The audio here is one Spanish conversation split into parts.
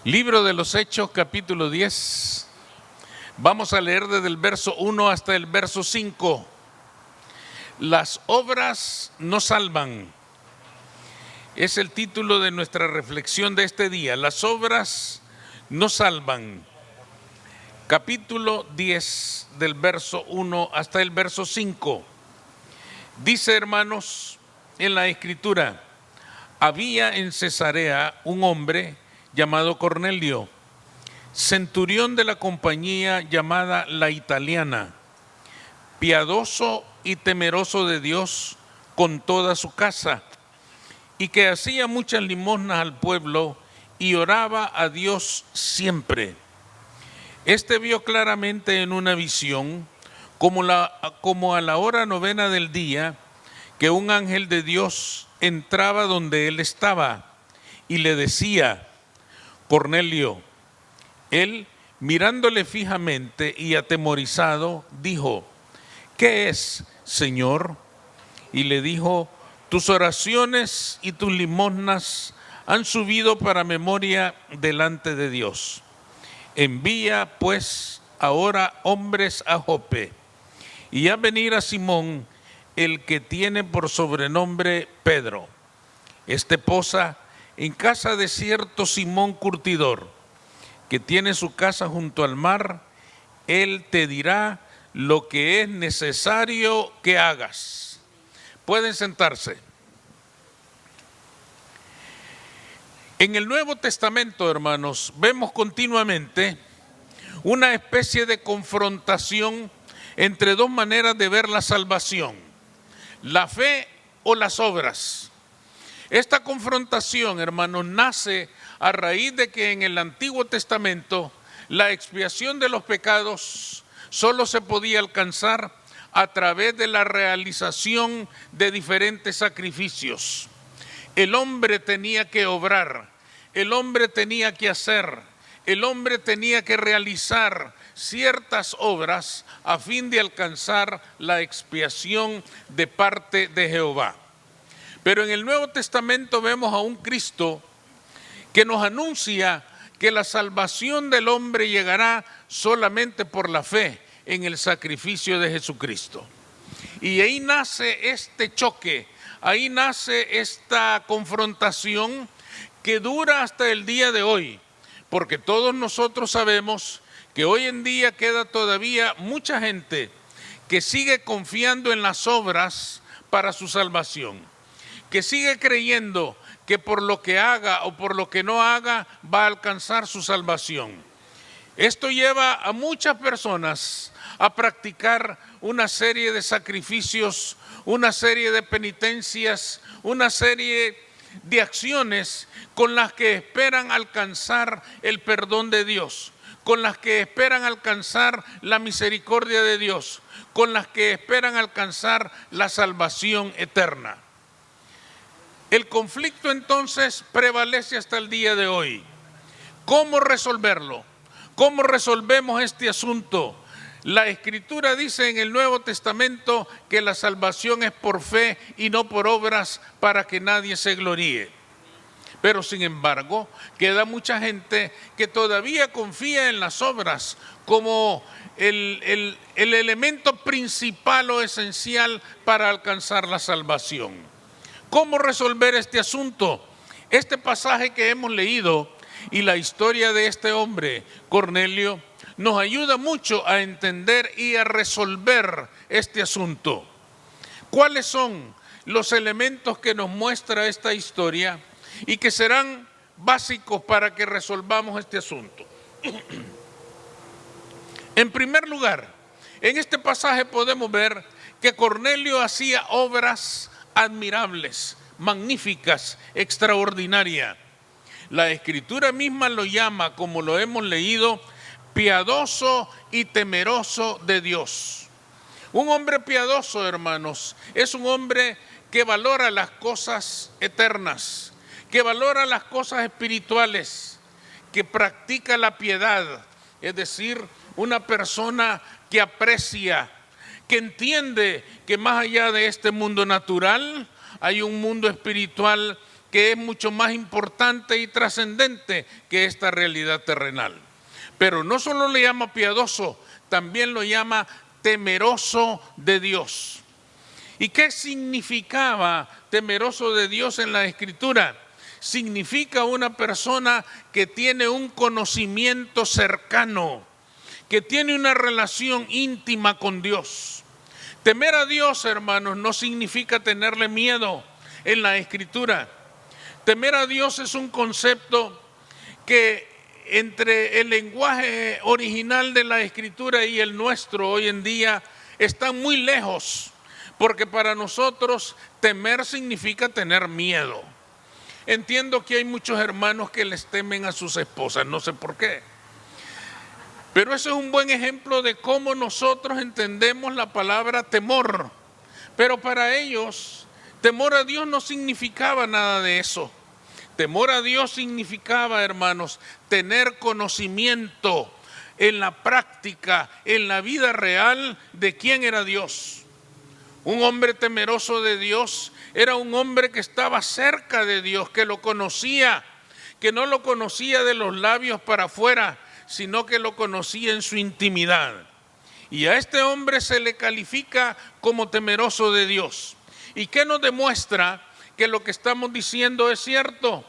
Libro de los Hechos, capítulo 10. Vamos a leer desde el verso 1 hasta el verso 5. Las obras no salvan. Es el título de nuestra reflexión de este día. Las obras no salvan. Capítulo 10, del verso 1 hasta el verso 5. Dice, hermanos, en la Escritura: había en Cesarea un hombre llamado Cornelio, centurión de la compañía llamada La Italiana, piadoso y temeroso de Dios con toda su casa, y que hacía muchas limosnas al pueblo y oraba a Dios siempre. Este vio claramente en una visión, como a la hora 9 del día, que un ángel de Dios entraba donde él estaba y le decía: Cornelio. Él, mirándole fijamente y atemorizado, dijo: ¿qué es, Señor? Y le dijo: tus oraciones y tus limosnas han subido para memoria delante de Dios. Envía pues ahora hombres a Jope, y haz venir a Simón, el que tiene por sobrenombre Pedro. Este posa en casa de cierto Simón curtidor, que tiene su casa junto al mar. Él te dirá lo que es necesario que hagas. Pueden sentarse. En el Nuevo Testamento, hermanos, vemos continuamente una especie de confrontación entre dos maneras de ver la salvación: la fe o las obras. Esta confrontación, hermanos, nace a raíz de que en el Antiguo Testamento la expiación de los pecados solo se podía alcanzar a través de la realización de diferentes sacrificios. El hombre tenía que obrar, el hombre tenía que hacer, el hombre tenía que realizar ciertas obras a fin de alcanzar la expiación de parte de Jehová. Pero en el Nuevo Testamento vemos a un Cristo que nos anuncia que la salvación del hombre llegará solamente por la fe en el sacrificio de Jesucristo. Y ahí nace este choque, ahí nace esta confrontación que dura hasta el día de hoy, porque todos nosotros sabemos que hoy en día queda todavía mucha gente que sigue confiando en las obras para su salvación, que sigue creyendo que por lo que haga o por lo que no haga va a alcanzar su salvación. Esto lleva a muchas personas a practicar una serie de sacrificios, una serie de penitencias, una serie de acciones con las que esperan alcanzar el perdón de Dios, con las que esperan alcanzar la misericordia de Dios, con las que esperan alcanzar la salvación eterna. El conflicto entonces prevalece hasta el día de hoy. ¿Cómo resolverlo? ¿Cómo resolvemos este asunto? La Escritura dice en el Nuevo Testamento que la salvación es por fe y no por obras, para que nadie se gloríe. Pero sin embargo, queda mucha gente que todavía confía en las obras como el elemento principal o esencial para alcanzar la salvación. ¿Cómo resolver este asunto? Este pasaje que hemos leído y la historia de este hombre, Cornelio, nos ayuda mucho a entender y a resolver este asunto. ¿Cuáles son los elementos que nos muestra esta historia y que serán básicos para que resolvamos este asunto? En primer lugar, en este pasaje podemos ver que Cornelio hacía obras admirables, magníficas, extraordinarias. La Escritura misma lo llama, como lo hemos leído, piadoso y temeroso de Dios. Un hombre piadoso, hermanos, es un hombre que valora las cosas eternas, que valora las cosas espirituales, que practica la piedad, es decir, una persona que aprecia, que entiende que más allá de este mundo natural hay un mundo espiritual que es mucho más importante y trascendente que esta realidad terrenal. Pero no solo le llama piadoso, también lo llama temeroso de Dios. ¿Y qué significaba temeroso de Dios en la Escritura? Significa una persona que tiene un conocimiento cercano, que tiene una relación íntima con Dios. Temer a Dios, hermanos, no significa tenerle miedo en la Escritura. Temer a Dios es un concepto que entre el lenguaje original de la Escritura y el nuestro hoy en día están muy lejos, porque para nosotros temer significa tener miedo. Entiendo que hay muchos hermanos que les temen a sus esposas, no sé por qué. Pero ese es un buen ejemplo de cómo nosotros entendemos la palabra temor. Pero para ellos, temor a Dios no significaba nada de eso. Temor a Dios significaba, hermanos, tener conocimiento en la práctica, en la vida real de quién era Dios. Un hombre temeroso de Dios era un hombre que estaba cerca de Dios, que lo conocía, que no lo conocía de los labios para afuera, sino que lo conocía en su intimidad. Y a este hombre se le califica como temeroso de Dios. ¿Y qué nos demuestra que lo que estamos diciendo es cierto?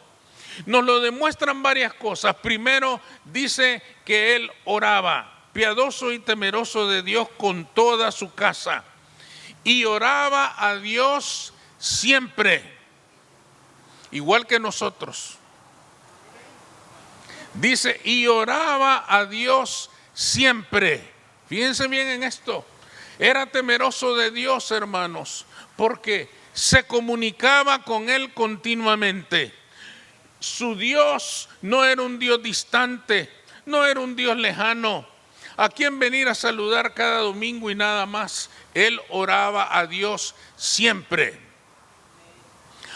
Nos lo demuestran varias cosas. Primero, dice que él oraba, piadoso y temeroso de Dios con toda su casa. Y oraba a Dios siempre, igual que nosotros. Dice, y oraba a Dios siempre. Fíjense bien en esto. Era temeroso de Dios, hermanos, porque se comunicaba con Él continuamente. Su Dios no era un Dios distante, no era un Dios lejano, a quien venir a saludar cada domingo y nada más. Él oraba a Dios siempre.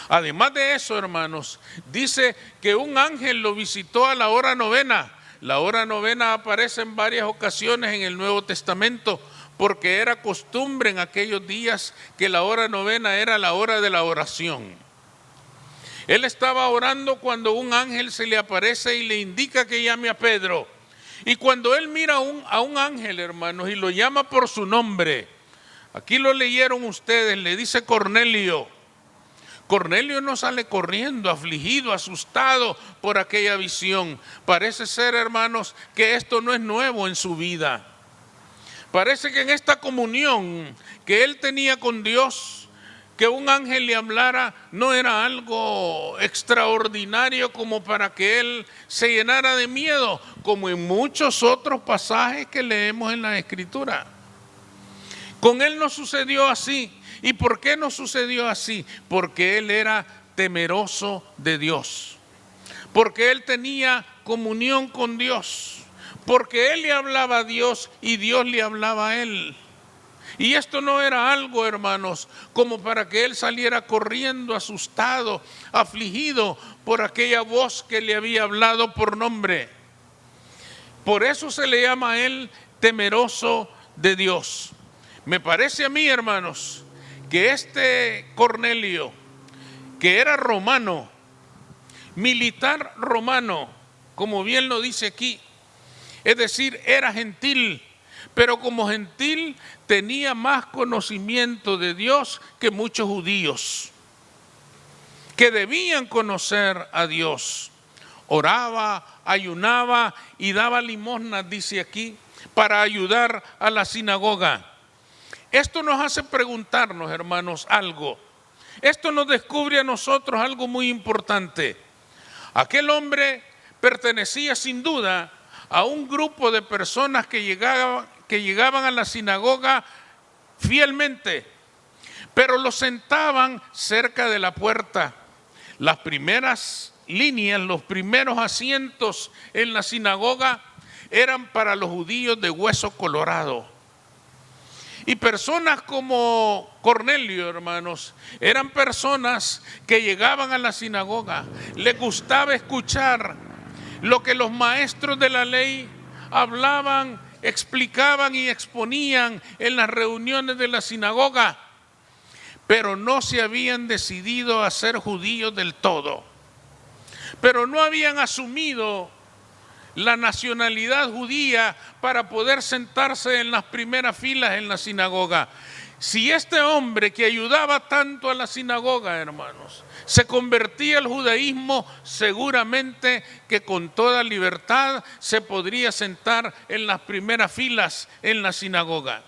Además de eso, hermanos, dice que un ángel lo visitó a la hora novena. La hora novena aparece en varias ocasiones en el Nuevo Testamento, porque era costumbre en aquellos días que la hora novena era la hora de la oración. Él estaba orando cuando un ángel se le aparece y le indica que llame a Pedro. Y cuando él mira a un ángel, hermanos, y lo llama por su nombre, aquí lo leyeron ustedes, le dice Cornelio. Cornelio no sale corriendo, afligido, asustado por aquella visión. Parece ser, hermanos, que esto no es nuevo en su vida. Parece que en esta comunión que él tenía con Dios, que un ángel le hablara, no era algo extraordinario como para que él se llenara de miedo, como en muchos otros pasajes que leemos en la Escritura. Con él no sucedió así. ¿Y por qué no sucedió así? Porque él era temeroso de Dios, porque él tenía comunión con Dios, porque él le hablaba a Dios y Dios le hablaba a él. Y esto no era algo, hermanos, como para que él saliera corriendo, asustado, afligido por aquella voz que le había hablado por nombre. Por eso se le llama a él temeroso de Dios. Me parece a mí, hermanos, que este Cornelio, que era romano, militar romano, como bien lo dice aquí, es decir, era gentil, pero como gentil tenía más conocimiento de Dios que muchos judíos, que debían conocer a Dios. Oraba, ayunaba y daba limosnas, dice aquí, para ayudar a la sinagoga. Esto nos hace preguntarnos, hermanos, algo. Esto nos descubre a nosotros algo muy importante. Aquel hombre pertenecía sin duda a un grupo de personas que llegaban a la sinagoga fielmente, pero los sentaban cerca de la puerta. Las primeras líneas, los primeros asientos en la sinagoga eran para los judíos de hueso colorado. Y personas como Cornelio, hermanos, eran personas que llegaban a la sinagoga. Les gustaba escuchar lo que los maestros de la ley hablaban, explicaban y exponían en las reuniones de la sinagoga. pero no se habían decidido a ser judíos del todo. Pero no habían asumido la nacionalidad judía para poder sentarse en las primeras filas en la sinagoga. Si este hombre que ayudaba tanto a la sinagoga, hermanos, se convertía al judaísmo, seguramente que con toda libertad se podría sentar en las primeras filas en la sinagoga.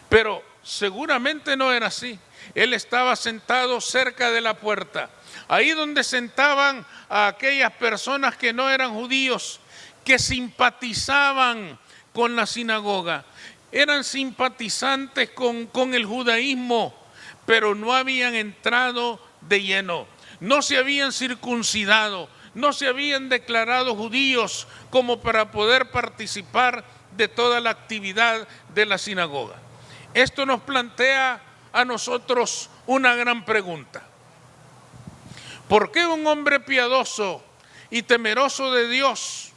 Pero seguramente no era así. Él estaba sentado cerca de la puerta, ahí donde sentaban a aquellas personas que no eran judíos, que simpatizaban con la sinagoga. Eran simpatizantes con el judaísmo, pero no habían entrado de lleno. No se habían circuncidado, no se habían declarado judíos como para poder participar de toda la actividad de la sinagoga. Esto nos plantea a nosotros una gran pregunta. ¿Por qué un hombre piadoso y temeroso de Dios,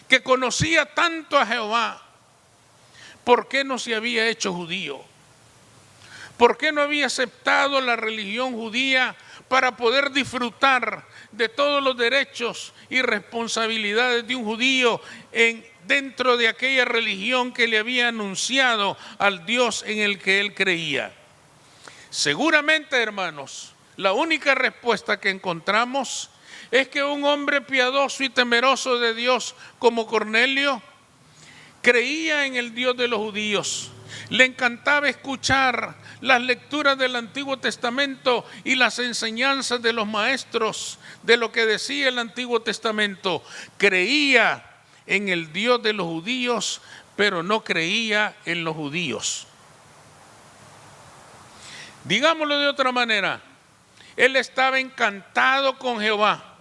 que conocía tanto a Jehová, por qué no se había hecho judío? ¿Por qué no había aceptado la religión judía para poder disfrutar de todos los derechos y responsabilidades de un judío dentro de aquella religión que le había anunciado al Dios en el que él creía? Seguramente, hermanos, la única respuesta que encontramos es que un hombre piadoso y temeroso de Dios como Cornelio creía en el Dios de los judíos. Le encantaba escuchar las lecturas del Antiguo Testamento y las enseñanzas de los maestros de lo que decía el Antiguo Testamento. Creía en el Dios de los judíos, pero no creía en los judíos. Digámoslo de otra manera, él estaba encantado con Jehová,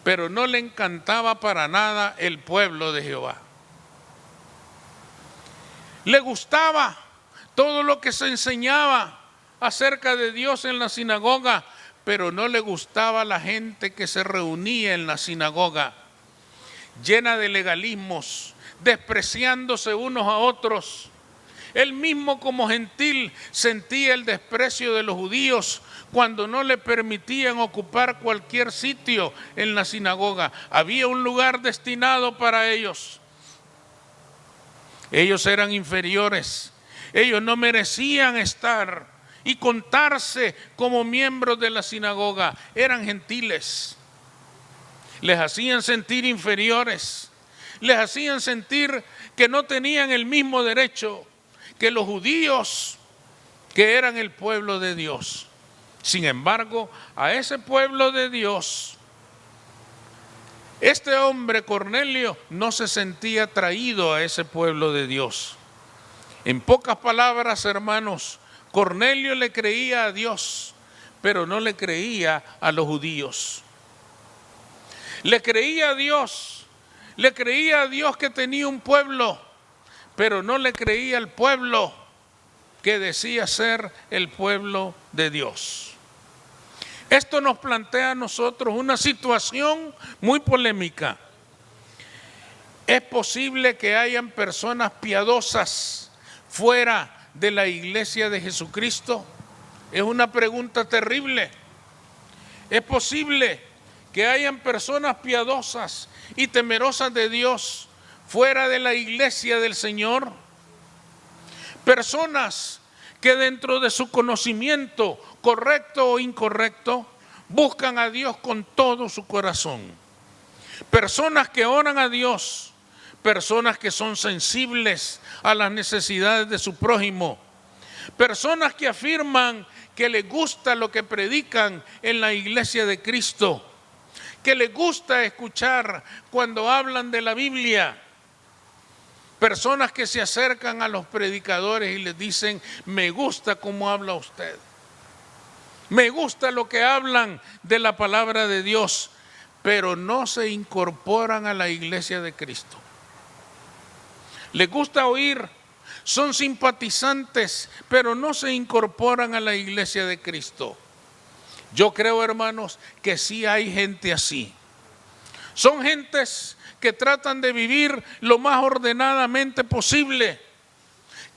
pero no le encantaba para nada el pueblo de Jehová. Le gustaba todo lo que se enseñaba acerca de Dios en la sinagoga, pero no le gustaba la gente que se reunía en la sinagoga, llena de legalismos, despreciándose unos a otros. Él mismo como gentil sentía el desprecio de los judíos cuando no le permitían ocupar cualquier sitio en la sinagoga. Había un lugar destinado para ellos. Ellos eran inferiores. Ellos no merecían estar y contarse como miembros de la sinagoga. Eran gentiles. Les hacían sentir inferiores. Les hacían sentir que no tenían el mismo derecho que los judíos, que eran el pueblo de Dios. Sin embargo, a ese pueblo de Dios, este hombre Cornelio no se sentía atraído a ese pueblo de Dios. En pocas palabras, hermanos, Cornelio le creía a Dios, pero no le creía a los judíos. Le creía a Dios que tenía un pueblo, pero no le creía al pueblo que decía ser el pueblo de Dios. Esto nos plantea a nosotros una situación muy polémica. ¿Es posible que hayan personas piadosas fuera de la iglesia de Jesucristo? Es una pregunta terrible. ¿Es posible que hayan personas piadosas y temerosas de Dios fuera de la iglesia del Señor? Personas que dentro de su conocimiento, correcto o incorrecto, buscan a Dios con todo su corazón. Personas que oran a Dios, personas que son sensibles a las necesidades de su prójimo, personas que afirman que les gusta lo que predican en la iglesia de Cristo, que les gusta escuchar cuando hablan de la Biblia. Personas que se acercan a los predicadores y les dicen: me gusta cómo habla usted, me gusta lo que hablan de la palabra de Dios, pero no se incorporan a la iglesia de Cristo. Les gusta oír, son simpatizantes, pero no se incorporan a la iglesia de Cristo. Yo creo, hermanos, que sí hay gente así. Son gentes que tratan de vivir lo más ordenadamente posible,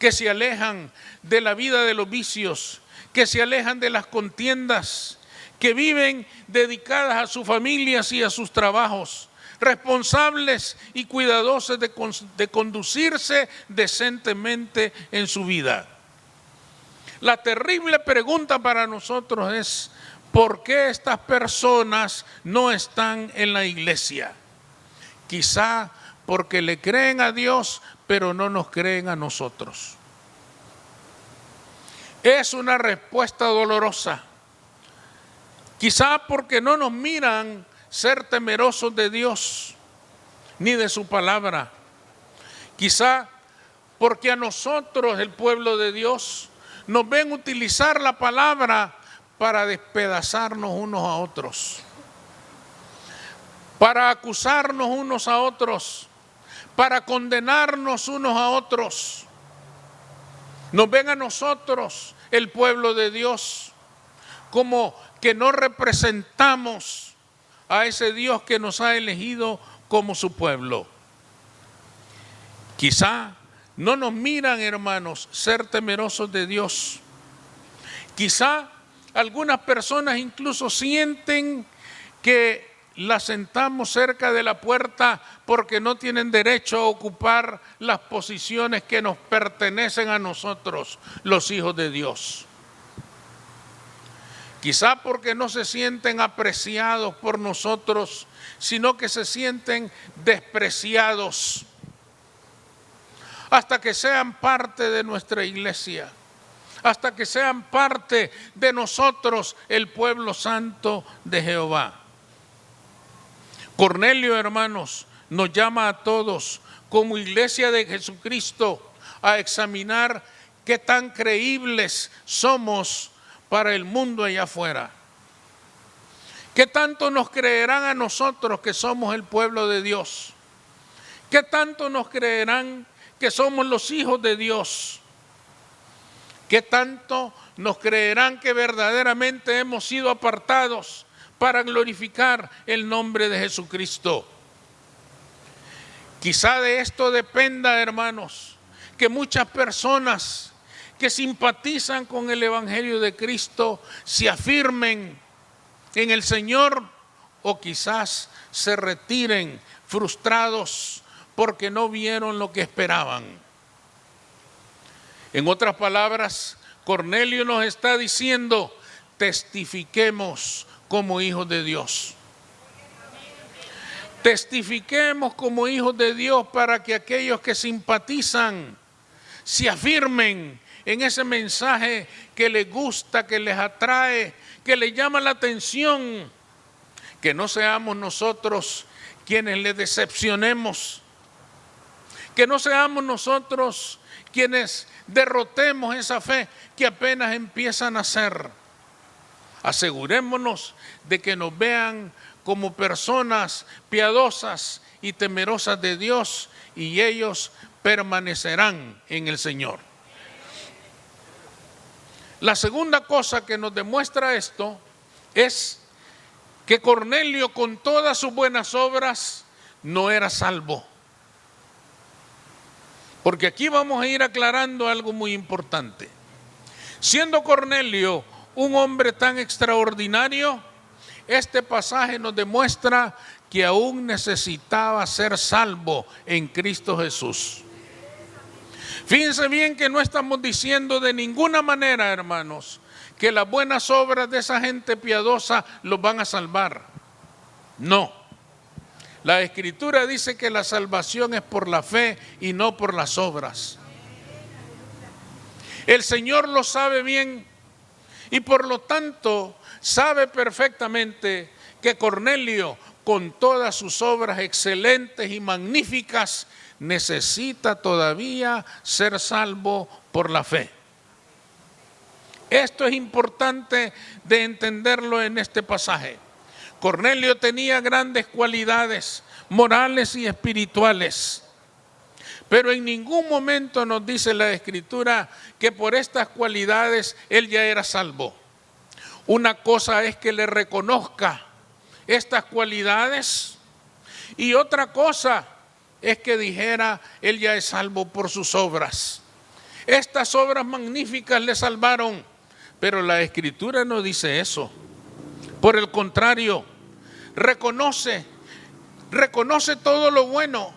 que se alejan de la vida de los vicios, que se alejan de las contiendas, que viven dedicadas a sus familias y a sus trabajos, responsables y cuidadosos de conducirse decentemente en su vida. La terrible pregunta para nosotros es: ¿por qué estas personas no están en la iglesia? Quizá porque le creen a Dios, pero no nos creen a nosotros. Es una respuesta dolorosa. Quizá porque no nos miran ser temerosos de Dios ni de su palabra. Quizá porque a nosotros, el pueblo de Dios, nos ven utilizar la palabra para despedazarnos unos a otros, para acusarnos unos a otros, para condenarnos unos a otros. Nos ven a nosotros, el pueblo de Dios, como que no representamos a ese Dios que nos ha elegido como su pueblo. Quizá no nos miran, hermanos, ser temerosos de Dios. Quizá algunas personas incluso sienten que las sentamos cerca de la puerta porque no tienen derecho a ocupar las posiciones que nos pertenecen a nosotros, los hijos de Dios. Quizá porque no se sienten apreciados por nosotros, sino que se sienten despreciados hasta que sean parte de nuestra iglesia, hasta que sean parte de nosotros, el pueblo santo de Jehová. Cornelio, hermanos, nos llama a todos como iglesia de Jesucristo a examinar qué tan creíbles somos para el mundo allá afuera. ¿Qué tanto nos creerán a nosotros que somos el pueblo de Dios? ¿Qué tanto nos creerán que somos los hijos de Dios? ¿Qué tanto nos creerán que verdaderamente hemos sido apartados para glorificar el nombre de Jesucristo? Quizá de esto dependa, hermanos, que muchas personas que simpatizan con el Evangelio de Cristo se afirmen en el Señor, o quizás se retiren frustrados porque no vieron lo que esperaban. En otras palabras, Cornelio nos está diciendo: testifiquemos como hijos de Dios. Testifiquemos como hijos de Dios para que aquellos que simpatizan se afirmen en ese mensaje que les gusta, que les atrae, que les llama la atención. Que no seamos nosotros quienes les decepcionemos, que no seamos nosotros quienes derrotemos esa fe que apenas empieza a nacer. Asegurémonos de que nos vean como personas piadosas y temerosas de Dios, y ellos permanecerán en el Señor. La segunda cosa que nos demuestra esto es que Cornelio, con todas sus buenas obras, no era salvo. Porque aquí vamos a ir aclarando algo muy importante. Siendo Cornelio un hombre tan extraordinario, este pasaje nos demuestra que aún necesitaba ser salvo en Cristo Jesús. Fíjense bien que no estamos diciendo de ninguna manera, hermanos, que las buenas obras de esa gente piadosa los van a salvar. No. La Escritura dice que la salvación es por la fe y no por las obras. El Señor lo sabe bien y por lo tanto sabe perfectamente que Cornelio, con todas sus obras excelentes y magníficas, necesita todavía ser salvo por la fe. Esto es importante de entenderlo en este pasaje. Cornelio tenía grandes cualidades morales y espirituales, pero en ningún momento nos dice la Escritura que por estas cualidades él ya era salvo. Una cosa es que le reconozca estas cualidades y otra cosa es que dijera: él ya es salvo por sus obras. Estas obras magníficas le salvaron, pero la Escritura no dice eso. Por el contrario, reconoce todo lo bueno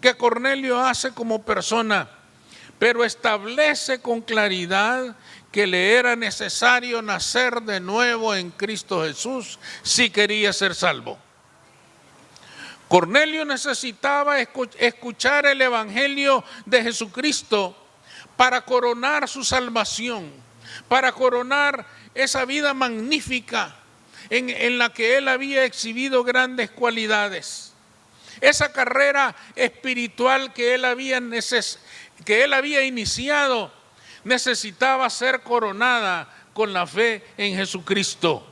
que Cornelio hace como persona, pero establece con claridad que le era necesario nacer de nuevo en Cristo Jesús si quería ser salvo. Cornelio necesitaba escuchar el Evangelio de Jesucristo para coronar su salvación, para coronar esa vida magnífica en la que él había exhibido grandes cualidades. Esa carrera espiritual que él había iniciado necesitaba ser coronada con la fe en Jesucristo.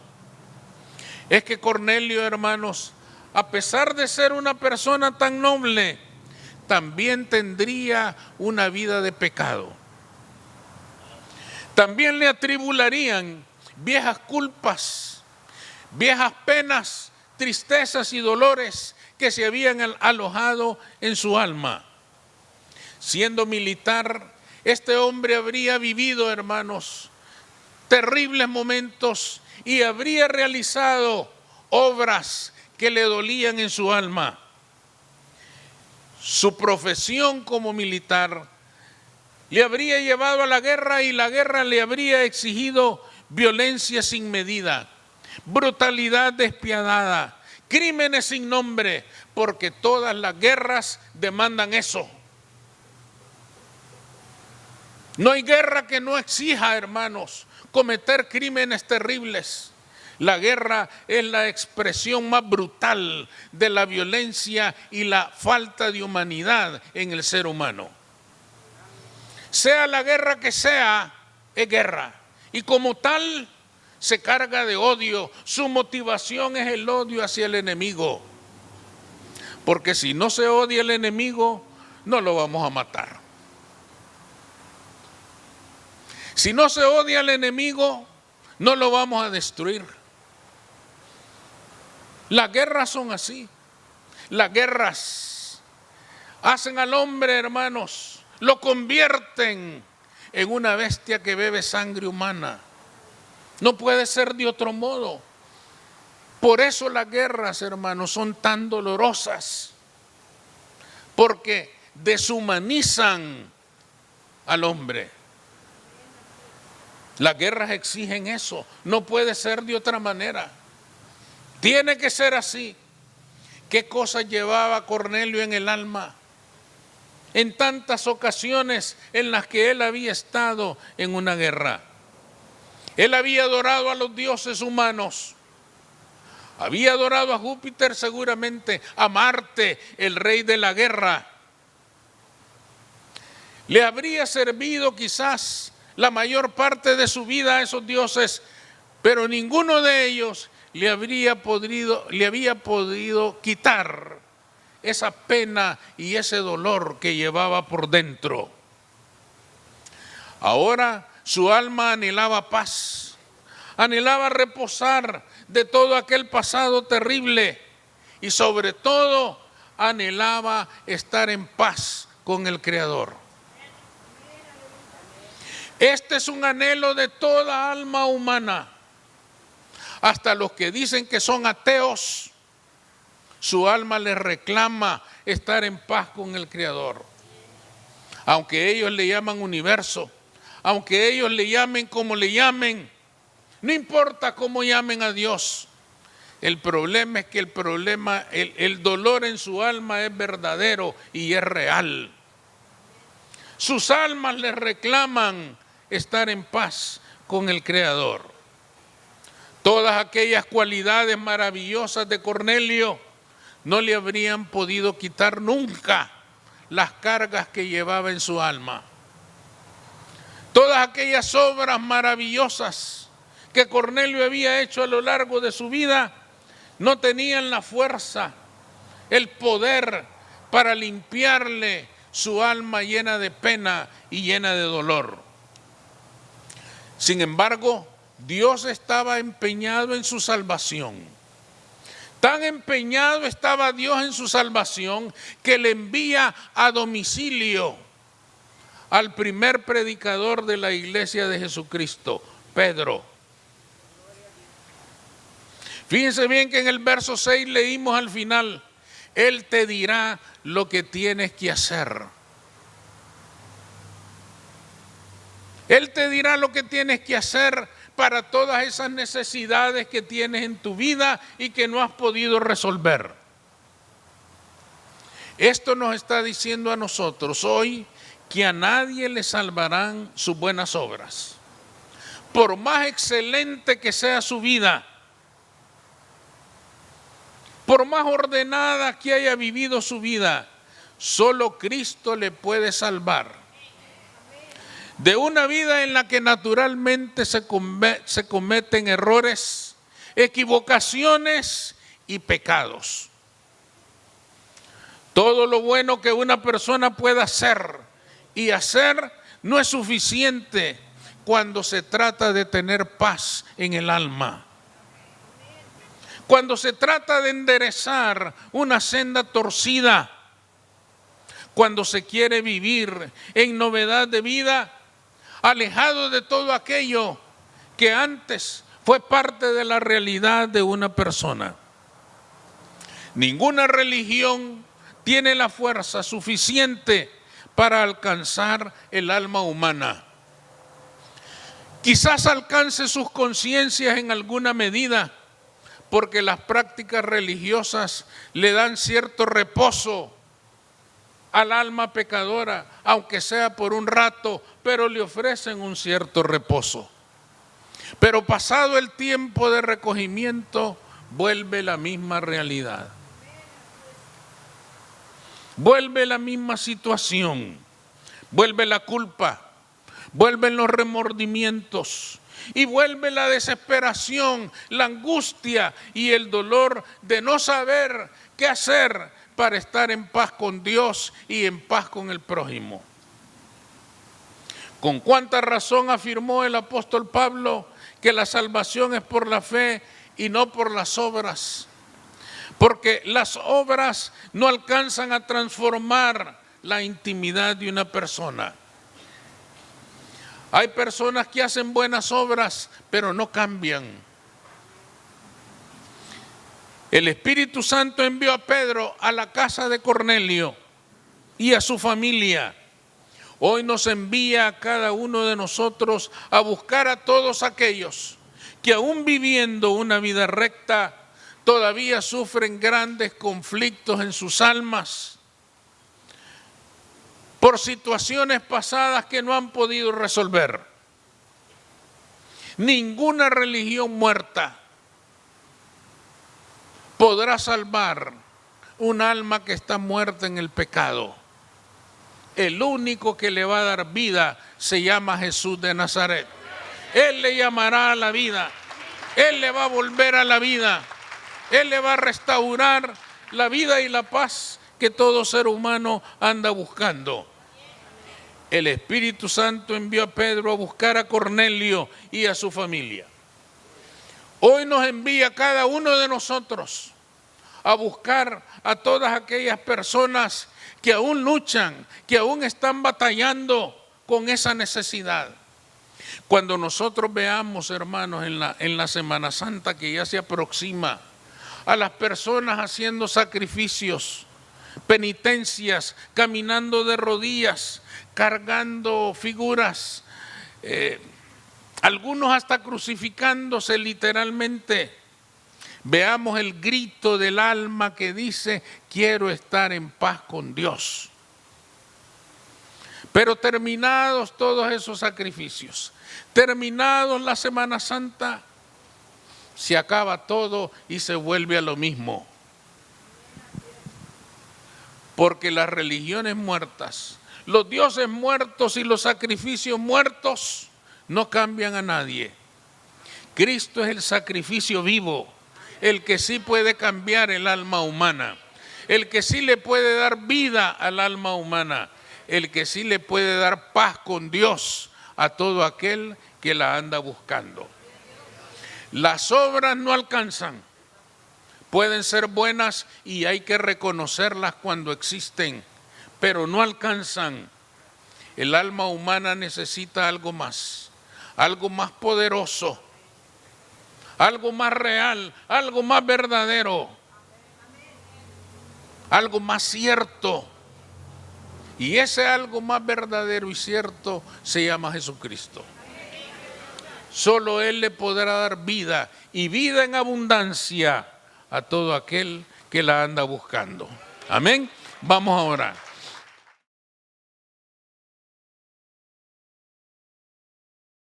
Es que Cornelio, hermanos, a pesar de ser una persona tan noble, también tendría una vida de pecado. También le atribularían viejas culpas, viejas penas, tristezas y dolores que se habían alojado en su alma. Siendo militar, este hombre habría vivido, hermanos, terribles momentos y habría realizado obras que le dolían en su alma. Su profesión como militar le habría llevado a la guerra y la guerra le habría exigido violencia sin medida, brutalidad despiadada, crímenes sin nombre, porque todas las guerras demandan eso. No hay guerra que no exija, hermanos, cometer crímenes terribles. La guerra es la expresión más brutal de la violencia y la falta de humanidad en el ser humano. Sea la guerra que sea, es guerra. Y como tal, se carga de odio. Su motivación es el odio hacia el enemigo. Porque si no se odia al enemigo, no lo vamos a matar. Si no se odia al enemigo, no lo vamos a destruir. Las guerras son así. Las guerras hacen al hombre, hermanos, lo convierten en una bestia que bebe sangre humana. No puede ser de otro modo. Por eso las guerras, hermanos, son tan dolorosas. Porque deshumanizan al hombre. Las guerras exigen eso. No puede ser de otra manera. Tiene que ser así. ¿Qué cosas llevaba Cornelio en el alma? En tantas ocasiones en las que él había estado en una guerra. Él había adorado a los dioses humanos. Había adorado a Júpiter seguramente, a Marte, el rey de la guerra. Le habría servido quizás la mayor parte de su vida a esos dioses, pero ninguno de ellos le había podido quitar esa pena y ese dolor que llevaba por dentro. Ahora su alma anhelaba paz, anhelaba reposar de todo aquel pasado terrible y sobre todo anhelaba estar en paz con el Creador. Este es un anhelo de toda alma humana. Hasta los que dicen que son ateos, su alma les reclama estar en paz con el Creador. Aunque ellos le llaman universo, aunque ellos le llamen como le llamen, no importa cómo llamen a Dios. El problema es que el dolor en su alma es verdadero y es real. Sus almas les reclaman estar en paz con el Creador. Todas aquellas cualidades maravillosas de Cornelio no le habrían podido quitar nunca las cargas que llevaba en su alma. Todas aquellas obras maravillosas que Cornelio había hecho a lo largo de su vida no tenían la fuerza, el poder para limpiarle su alma llena de pena y llena de dolor. Sin embargo, Dios estaba empeñado en su salvación. Tan empeñado estaba Dios en su salvación que le envía a domicilio al primer predicador de la iglesia de Jesucristo, Pedro. Fíjense bien que en el verso 6 leímos al final, Él te dirá lo que tienes que hacer. Él te dirá lo que tienes que hacer para todas esas necesidades que tienes en tu vida y que no has podido resolver. Esto nos está diciendo a nosotros hoy que a nadie le salvarán sus buenas obras. Por más excelente que sea su vida, por más ordenada que haya vivido su vida, solo Cristo le puede salvar. De una vida en la que naturalmente se cometen errores, equivocaciones y pecados. Todo lo bueno que una persona pueda hacer y hacer no es suficiente cuando se trata de tener paz en el alma. Cuando se trata de enderezar una senda torcida, cuando se quiere vivir en novedad de vida, alejado de todo aquello que antes fue parte de la realidad de una persona. Ninguna religión tiene la fuerza suficiente para alcanzar el alma humana. Quizás alcance sus conciencias en alguna medida, porque las prácticas religiosas le dan cierto reposo al alma pecadora, aunque sea por un rato, pero le ofrecen un cierto reposo. Pero pasado el tiempo de recogimiento, vuelve la misma realidad. Vuelve la misma situación, vuelve la culpa, vuelven los remordimientos y vuelve la desesperación, la angustia y el dolor de no saber qué hacer para estar en paz con Dios y en paz con el prójimo. ¿Con cuánta razón afirmó el apóstol Pablo que la salvación es por la fe y no por las obras? Porque las obras no alcanzan a transformar la intimidad de una persona. Hay personas que hacen buenas obras, pero no cambian. El Espíritu Santo envió a Pedro a la casa de Cornelio y a su familia. Hoy nos envía a cada uno de nosotros a buscar a todos aquellos que aún viviendo una vida recta, todavía sufren grandes conflictos en sus almas por situaciones pasadas que no han podido resolver. Ninguna religión muerta podrá salvar un alma que está muerta en el pecado. El único que le va a dar vida se llama Jesús de Nazaret. Él le llamará a la vida. Él le va a volver a la vida. Él le va a restaurar la vida y la paz que todo ser humano anda buscando. El Espíritu Santo envió a Pedro a buscar a Cornelio y a su familia. Hoy nos envía a cada uno de nosotros a buscar a todas aquellas personas que aún luchan, que aún están batallando con esa necesidad. Cuando nosotros veamos, hermanos, en la Semana Santa que ya se aproxima, a las personas haciendo sacrificios, penitencias, caminando de rodillas, cargando figuras, algunos hasta crucificándose literalmente. Veamos el grito del alma que dice: quiero estar en paz con Dios. Pero terminados todos esos sacrificios, terminados la Semana Santa, se acaba todo y se vuelve a lo mismo. Porque las religiones muertas, los dioses muertos y los sacrificios muertos no cambian a nadie. Cristo es el sacrificio vivo, el que sí puede cambiar el alma humana, el que sí le puede dar vida al alma humana, el que sí le puede dar paz con Dios a todo aquel que la anda buscando. Las obras no alcanzan. Pueden ser buenas y hay que reconocerlas cuando existen, pero no alcanzan. el alma humana necesita algo más poderoso, algo más real, algo más verdadero, algo más cierto. Y ese algo más verdadero y cierto se llama Jesucristo. Solo Él le podrá dar vida y vida en abundancia a todo aquel que la anda buscando. Amén. Vamos a orar.